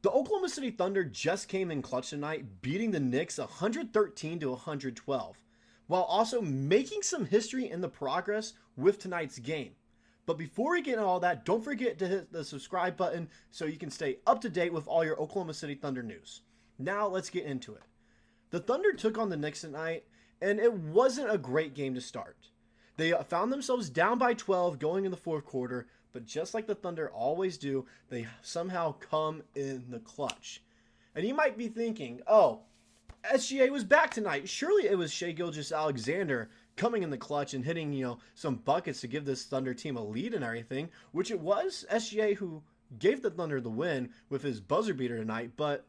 The Oklahoma City Thunder just came in clutch tonight, beating the Knicks 113 to 112, while also making some history in the progress with tonight's game. But before we get into all that, don't forget to hit the subscribe button so you can stay up to date with all your Oklahoma City Thunder news. Now let's get into it. The Thunder took on the Knicks tonight, and it wasn't a great game to start. They found themselves down by 12 going in the fourth quarter, but just like the Thunder always do, they somehow come in the clutch. And you might be thinking, oh, SGA was back tonight. Surely it was Shai Gilgeous-Alexander coming in the clutch and hitting, some buckets to give this Thunder team a lead and everything, which it was SGA who gave the Thunder the win with his buzzer beater tonight, but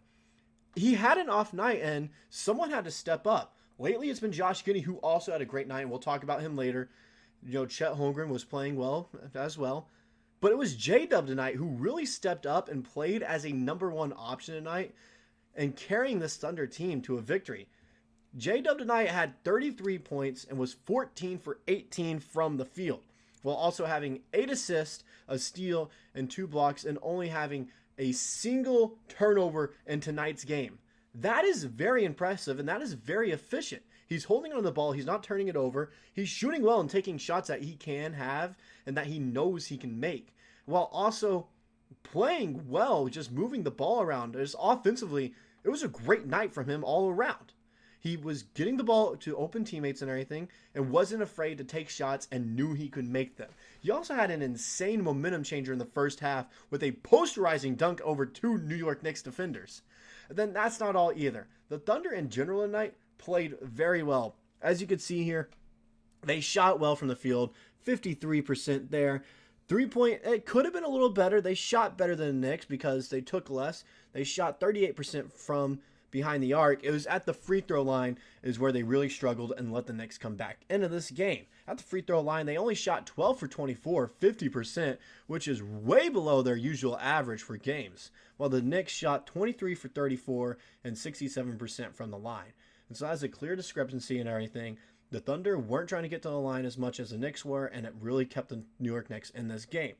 he had an off night and someone had to step up. Lately, it's been Josh Giddey, who also had a great night, and we'll talk about him later. Chet Holmgren was playing well as well. But it was J-Dub tonight who really stepped up and played as a number one option tonight and carrying this Thunder team to a victory. J-Dub tonight had 33 points and was 14 for 18 from the field, while also having 8 assists, a steal, and 2 blocks, and only having a single turnover in tonight's game. That is very impressive, and that is very efficient. He's holding on to the ball. He's not turning it over. He's shooting well and taking shots that he can have and that he knows he can make, while also playing well, just moving the ball around. Just offensively, it was a great night from him all around. He was getting the ball to open teammates and everything and wasn't afraid to take shots and knew he could make them. He also had an insane momentum changer in the first half with a posterizing dunk over 2 New York Knicks defenders. And then that's not all either. The Thunder in general tonight played very well. As you can see here, they shot well from the field, 53% there. 3-point, it could have been a little better. They shot better than the Knicks because they took less. They shot 38% from behind the arc. It was at the free throw line is where they really struggled and let the Knicks come back into this game. At the free throw line, they only shot 12 for 24, 50%, which is way below their usual average for games, while the Knicks shot 23 for 34 and 67% from the line. And so that's a clear discrepancy and everything. The Thunder weren't trying to get to the line as much as the Knicks were, and it really kept the New York Knicks in this game.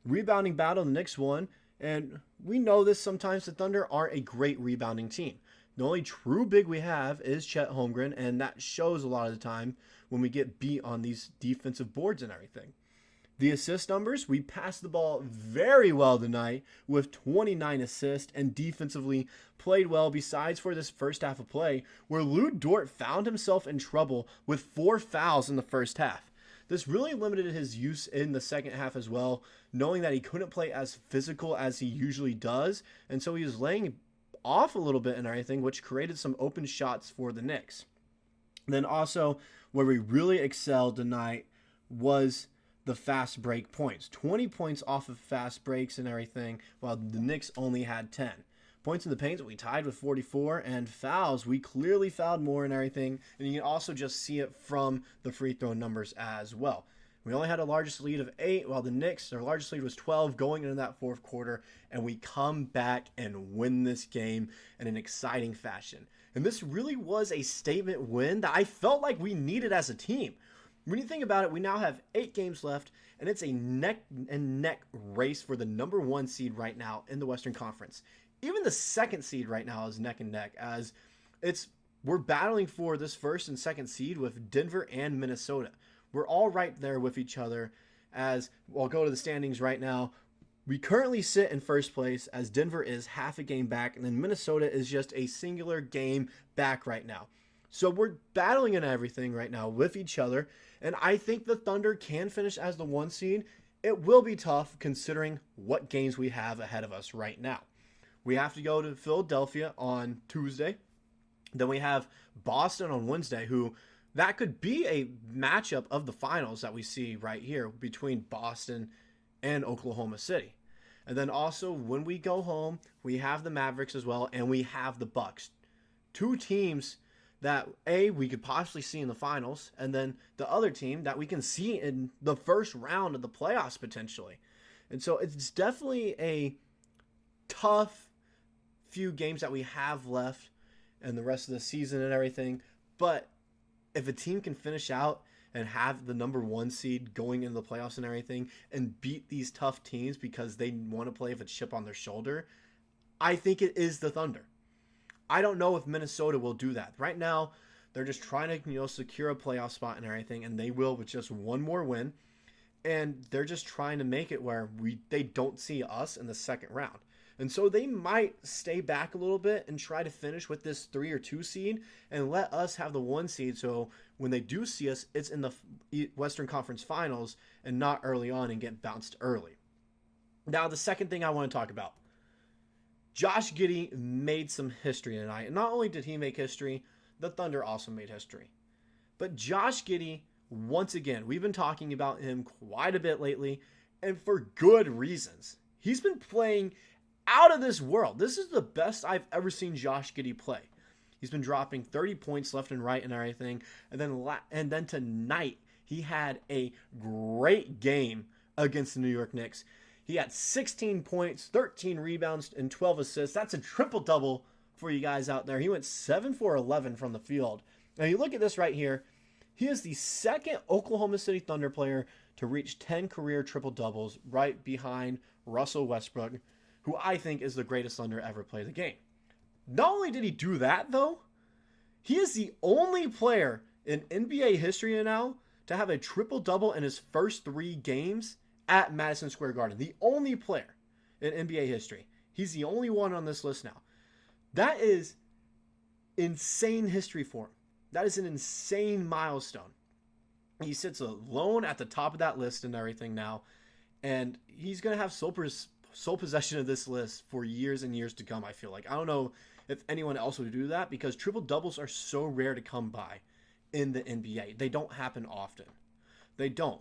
Rebounding battle, the Knicks won, and we know this sometimes the Thunder aren't a great rebounding team. The only true big we have is Chet Holmgren, and that shows a lot of the time when we get beat on these defensive boards and everything. The assist numbers, we passed the ball very well tonight with 29 assists and defensively played well besides for this first half of play where Dort found himself in trouble with 4 fouls in the first half. This really limited his use in the second half as well, knowing that he couldn't play as physical as he usually does, and so he was laying off a little bit and everything, which created some open shots for the Knicks. Then also, where we really excelled tonight was the fast break points. 20 points off of fast breaks and everything, while the Knicks only had 10. Points in the paint, we tied with 44, and fouls, we clearly fouled more and everything, and you can also just see it from the free throw numbers as well. We only had a largest lead of 8, while the Knicks, their largest lead was 12 going into that fourth quarter, and we come back and win this game in an exciting fashion. And this really was a statement win that I felt like we needed as a team. When you think about it, we now have 8 games left, and it's a neck-and-neck race for the number 1 seed right now in the Western Conference. Even the second seed right now is neck-and-neck, as we're battling for this first and second seed with Denver and Minnesota. We're all right there with each other, as I'll go to the standings right now. We currently sit in first place, as Denver is half a game back, and then Minnesota is just a singular game back right now. So we're battling in everything right now with each other, and I think the Thunder can finish as the 1 seed. It will be tough considering what games we have ahead of us right now. We have to go to Philadelphia on Tuesday. Then we have Boston on Wednesday, who that could be a matchup of the finals that we see right here between Boston and Oklahoma City. And then also when we go home, we have the Mavericks as well, and we have the Bucks. 2 teams that we could possibly see in the finals, and then the other team that we can see in the first round of the playoffs potentially. And so it's definitely a tough few games that we have left and the rest of the season and everything. But if a team can finish out and have the number 1 seed going into the playoffs and everything and beat these tough teams because they want to play with a chip on their shoulder, I think it is the Thunder. I don't know if Minnesota will do that. Right now, they're just trying to, secure a playoff spot and everything, and they will with just one more win. And they're just trying to make it where they don't see us in the second round. And so they might stay back a little bit and try to finish with this 3 or 2 seed and let us have the 1 seed. So when they do see us, it's in the Western Conference Finals and not early on and get bounced early. Now, the second thing I want to talk about. Josh Giddey made some history tonight. And not only did he make history, the Thunder also made history. But Josh Giddey, once again, we've been talking about him quite a bit lately, and for good reasons. He's been playing out of this world. This is the best I've ever seen Josh Giddey play. He's been dropping 30 points left and right and everything. And then tonight, he had a great game against the New York Knicks. He had 16 points, 13 rebounds, and 12 assists. That's a triple-double for you guys out there. He went 7 for 11 from the field. Now, you look at this right here. He is the second Oklahoma City Thunder player to reach 10 career triple-doubles, right behind Russell Westbrook, who I think is the greatest Thunder ever play the game. Not only did he do that, though, he is the only player in NBA history now to have a triple-double in his first 3 games at Madison Square Garden. The only player in NBA history. He's the only one on this list now. That is insane history for him. That is an insane milestone. He sits alone at the top of that list and everything now, and he's going to have sole possession of this list for years and years to come, I feel like. I don't know if anyone else would do that because triple-doubles are so rare to come by in the NBA. They don't happen often. They don't.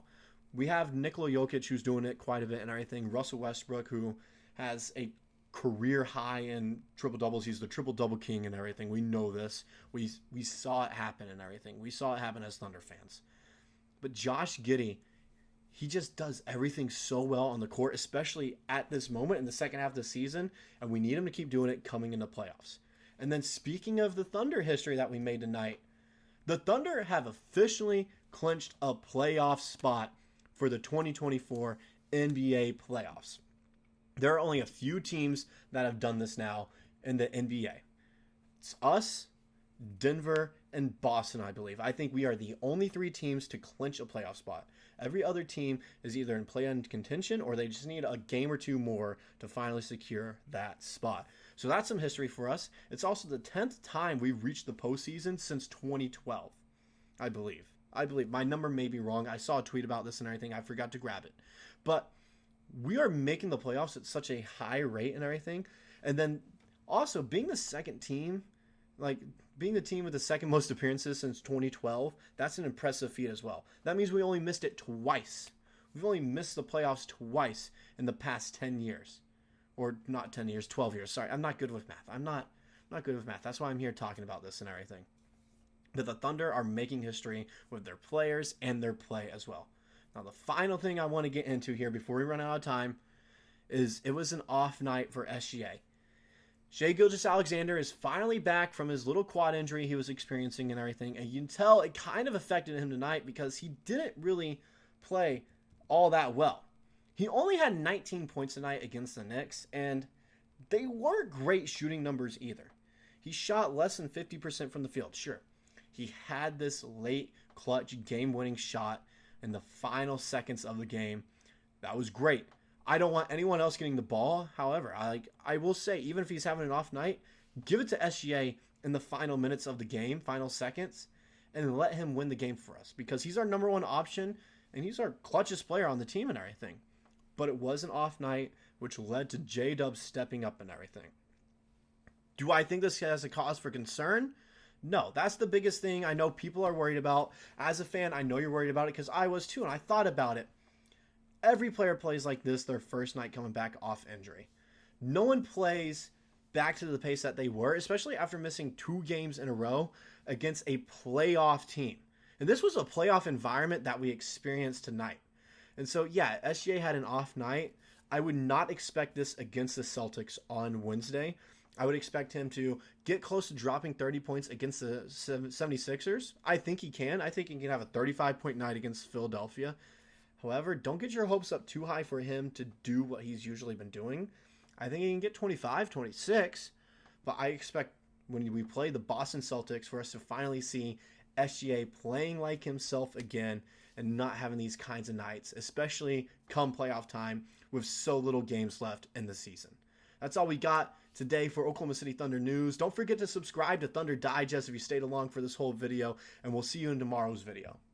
We have Nikola Jokic, who's doing it quite a bit and everything. Russell Westbrook, who has a career high in triple-doubles. He's the triple-double king and everything. We know this. We saw it happen and everything. We saw it happen as Thunder fans. But Josh Giddey, he just does everything so well on the court, especially at this moment in the second half of the season, and we need him to keep doing it coming into playoffs. And then speaking of the Thunder history that we made tonight, the Thunder have officially clinched a playoff spot for the 2024 NBA playoffs. There are only a few teams that have done this now in the NBA. It's us, Denver, and Boston, I believe. I think we are the only 3 teams to clinch a playoff spot. Every other team is either in play-in contention or they just need a game or 2 more to finally secure that spot. So that's some history for us. It's also the 10th time we've reached the postseason since 2012, I believe. My number may be wrong. I saw a tweet about this and everything. I forgot to grab it. But we are making the playoffs at such a high rate and everything. And then also being the second team, being the team with the second most appearances since 2012, that's an impressive feat as well. That means we only missed it twice. We've only missed the playoffs twice in the past 10 years. Or not 10 years, 12 years. Sorry, I'm not good with math. I'm not good with math. That's why I'm here talking about this and everything. That the Thunder are making history with their players and their play as well. Now, the final thing I want to get into here before we run out of time is it was an off night for SGA. Shai Gilgeous-Alexander is finally back from his little quad injury he was experiencing and everything, and you can tell it kind of affected him tonight because he didn't really play all that well. He only had 19 points tonight against the Knicks, and they weren't great shooting numbers either. He shot less than 50% from the field, sure. He had this late clutch game-winning shot in the final seconds of the game. That was great. I don't want anyone else getting the ball. However, I will say, even if he's having an off night, give it to SGA in the final minutes of the game, final seconds, and let him win the game for us because he's our number 1 option and he's our clutchest player on the team and everything. But it was an off night, which led to J-Dub stepping up and everything. Do I think this has a cause for concern? No, that's the biggest thing I know people are worried about. As a fan, I know you're worried about it because I was too, and I thought about it. Every player plays like this their first night coming back off injury. No one plays back to the pace that they were, especially after missing 2 games in a row against a playoff team. And this was a playoff environment that we experienced tonight. And so, yeah, SGA had an off night. I would not expect this against the Celtics on Wednesday. I would expect him to get close to dropping 30 points against the 76ers. I think he can. I think he can have a 35-point night against Philadelphia. However, don't get your hopes up too high for him to do what he's usually been doing. I think he can get 25, 26. But I expect when we play the Boston Celtics for us to finally see SGA playing like himself again and not having these kinds of nights, especially come playoff time with so little games left in the season. That's all we got today for Oklahoma City Thunder news. Don't forget to subscribe to Thunder Digest if you stayed along for this whole video, and we'll see you in tomorrow's video.